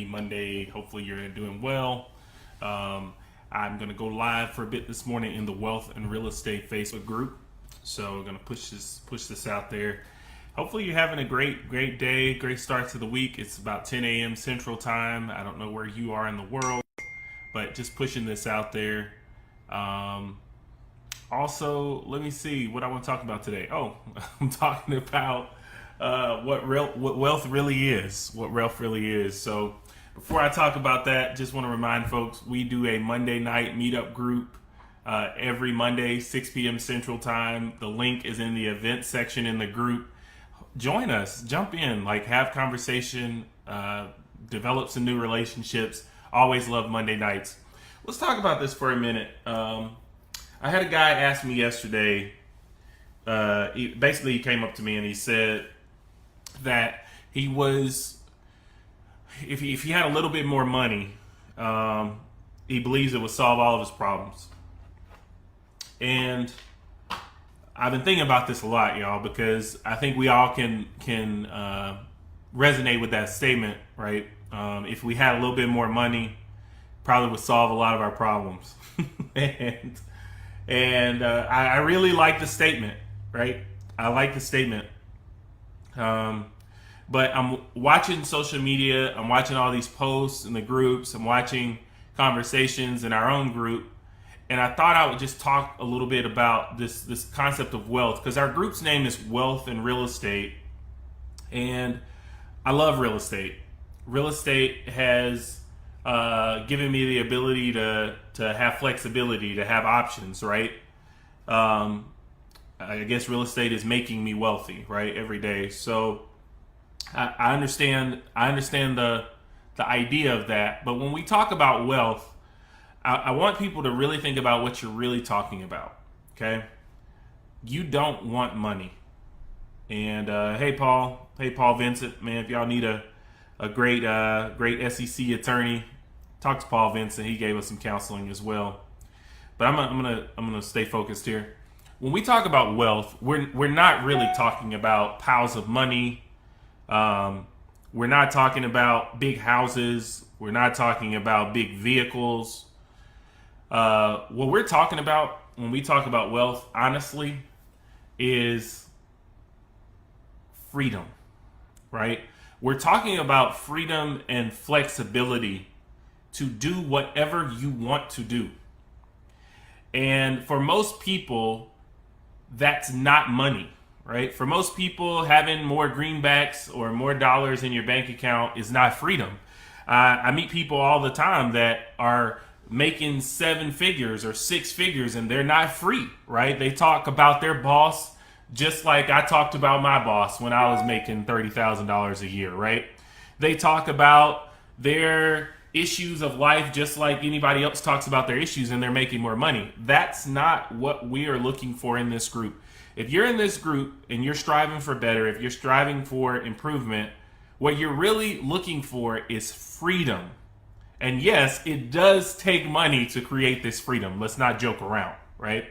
Monday. Hopefully you're doing well. I'm going to go live for a bit this morning in the Wealth and Real Estate Facebook group. So we're going to push this out there. Hopefully you're having a great day, great start to the week. It's about 10 a.m. Central Time. I don't know where you are in the world, but just pushing this out there. Also, let me see what I want to talk about today. Oh, I'm talking about what wealth really is. What wealth really is. So before I talk about that, just want to remind folks we do a Monday night meetup group every Monday, 6 p.m. Central Time. The link is in the event section in the group. Join us, jump in, have conversation, develop some new relationships. Always love Monday nights. Let's talk about this for a minute. I had a guy ask me yesterday, he came up to me and he said that he was, if he had a little bit more money, he believes it would solve all of his problems. And I've been thinking about this a lot, y'all, because I think we all can resonate with that statement, right? If we had a little bit more money, probably would solve a lot of our problems. And I really like the statement, right? I like the statement. But I'm watching social media. I'm watching all these posts in the groups. I'm watching conversations in our own group. And I thought I would just talk a little bit about this concept of wealth, because our group's name is Wealth and Real Estate. And I love real estate. Real estate has given me the ability to have flexibility, to have options, right? I guess real estate is making me wealthy, right, every day. So I understand the idea of that. But when we talk about wealth, I want people to really think about what you're really talking about, okay? You don't want money. And hey, Paul Vincent, man, if y'all need a great SEC attorney, talk to Paul Vincent. He gave us some counseling as well. But I'm gonna stay focused here. When we talk about wealth, we're not really talking about piles of money. We're not talking about big houses. We're not talking about big vehicles. What we're talking about when we talk about wealth, honestly, is freedom, right? We're talking about freedom and flexibility to do whatever you want to do. And for most people, that's not money, right? For most people, having more greenbacks or more dollars in your bank account is not freedom. I meet people all the time that are making 7 figures or 6 figures and they're not free, right? They talk about their boss just like I talked about my boss when I was making $30,000 a year, right? They talk about their issues of life just like anybody else talks about their issues, and they're making more money. That's not what we are looking for in this group. If you're in this group and you're striving for better, if you're striving for improvement, what you're really looking for is freedom. And yes, it does take money to create this freedom. Let's not joke around, right?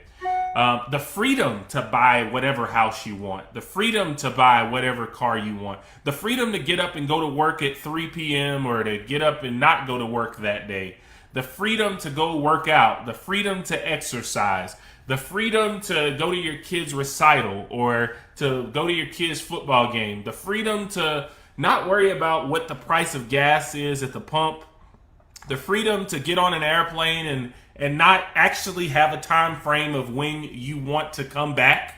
The freedom to buy whatever house you want, the freedom to buy whatever car you want, the freedom to get up and go to work at 3 p.m. or to get up and not go to work that day, the freedom to go work out, the freedom to exercise, the freedom to go to your kid's recital or to go to your kid's football game, the freedom to not worry about what the price of gas is at the pump, the freedom to get on an airplane and not actually have a time frame of when you want to come back.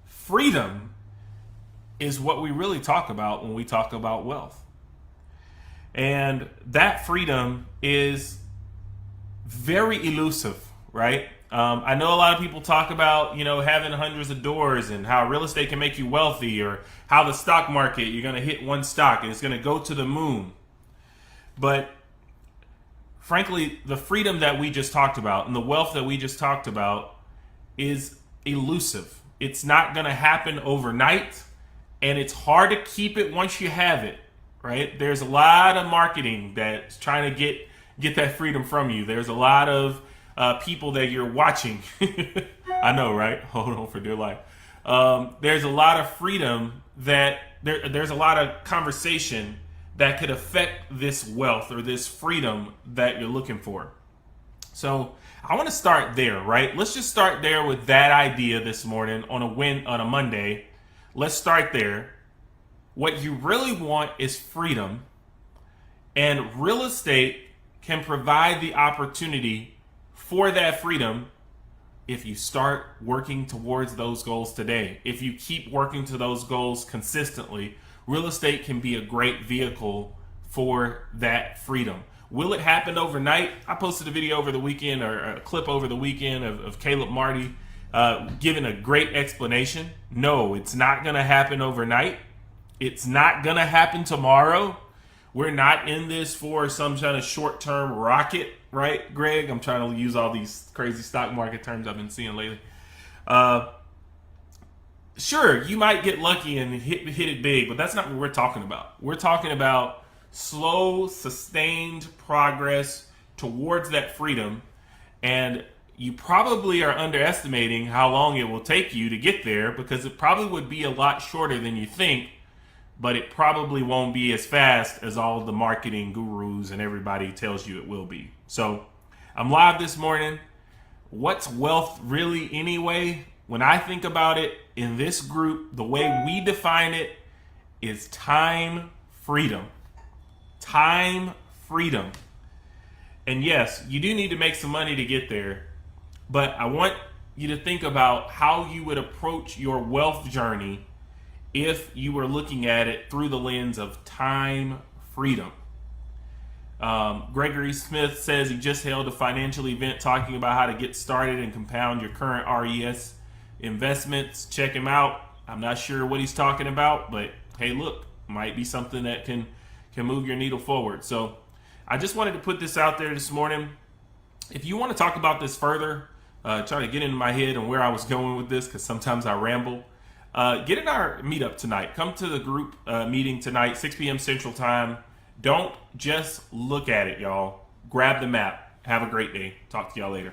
Freedom is what we really talk about when we talk about wealth. And that freedom is very elusive, right? I know a lot of people talk about, having hundreds of doors and how real estate can make you wealthy, or how the stock market, you're going to hit one stock and it's going to go to the moon. But frankly, the freedom that we just talked about and the wealth that we just talked about is elusive. It's not going to happen overnight, and it's hard to keep it once you have it, right? There's a lot of marketing that's trying to get that freedom from you. There's a lot of people that you're watching. I know, right? Hold on for dear life. There's a lot of freedom that there's a lot of conversation that could affect this wealth or this freedom that you're looking for. So I want to start there, right? Let's just start there with that idea this morning on a Monday. Let's start there. What you really want is freedom, and real estate can provide the opportunity for that freedom if you start working towards those goals today. If you keep working to those goals consistently, real estate can be a great vehicle for that freedom. Will it happen overnight? I posted a video over the weekend, or a clip over the weekend of Caleb Marty giving a great explanation. No, it's not going to happen overnight. It's not going to happen tomorrow. We're not in this for some kind of short-term rocket, right, Greg? I'm trying to use all these crazy stock market terms I've been seeing lately. Sure, you might get lucky and hit it big, but that's not what we're talking about. We're talking about slow, sustained progress towards that freedom, and you probably are underestimating how long it will take you to get there, because it probably would be a lot shorter than you think, but it probably won't be as fast as all the marketing gurus and everybody tells you it will be. So I'm live this morning. What's wealth really anyway? When I think about it in this group, the way we define it is time freedom. Time freedom. And yes, you do need to make some money to get there, but I want you to think about how you would approach your wealth journey if you were looking at it through the lens of time freedom. Gregory Smith says he just held a financial event talking about how to get started and compound your current RES investments. Check him out. I'm not sure what he's talking about, but hey, look, might be something that can move your needle forward. So I just wanted to put this out there this morning. If you want to talk about this further, try to get into my head and where I was going with this, because sometimes I ramble. Get in our meetup tonight. Come to the group meeting tonight, 6 p.m. Central Time. Don't just look at it, y'all. Grab the map. Have a great day. Talk to y'all later.